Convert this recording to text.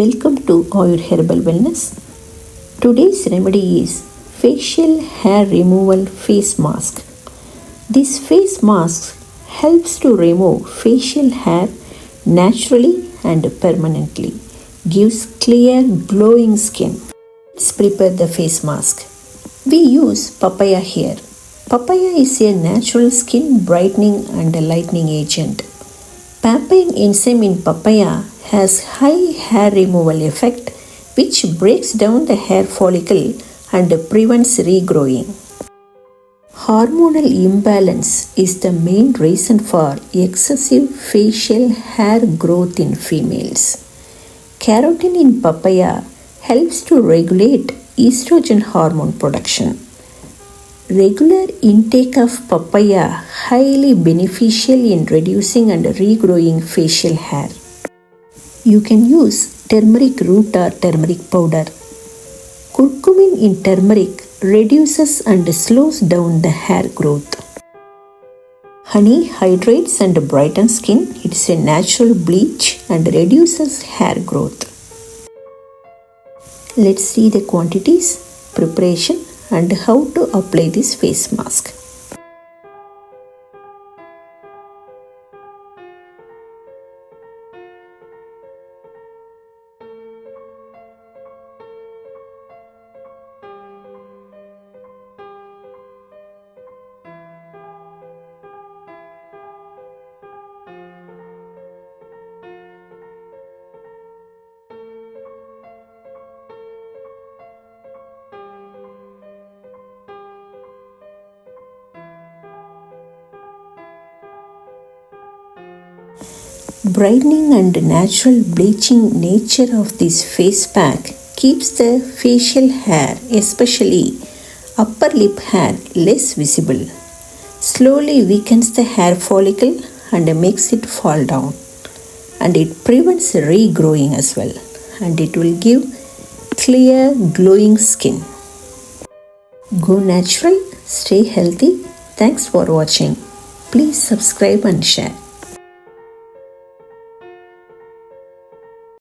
Welcome to Ayur Herbal Wellness. Today's remedy is facial hair removal face mask. This face mask helps to remove facial hair naturally and permanently. Gives clear glowing skin. Let's prepare the face mask. We use papaya here. Papaya is a natural skin brightening and lightening agent. Papain enzyme in papaya has high hair removal effect which breaks down the hair follicle and prevents regrowing. Hormonal imbalance is the main reason for excessive facial hair growth in females. Carotene in papaya helps to regulate estrogen hormone production. Regular intake of papaya highly beneficial in reducing and regrowing facial hair. You can use turmeric root or turmeric powder. Curcumin in turmeric reduces and slows down the hair growth. Honey hydrates and brightens skin. It is a natural bleach and reduces hair growth. Let's see the quantities, preparation and how to apply this face mask. Brightening and natural bleaching nature of this face pack keeps the facial hair, especially upper lip hair, less visible. Slowly weakens the hair follicle and makes it fall down. And it prevents regrowing as well. And it will give clear glowing skin. Go natural, stay healthy. Thanks for watching. Please subscribe and share.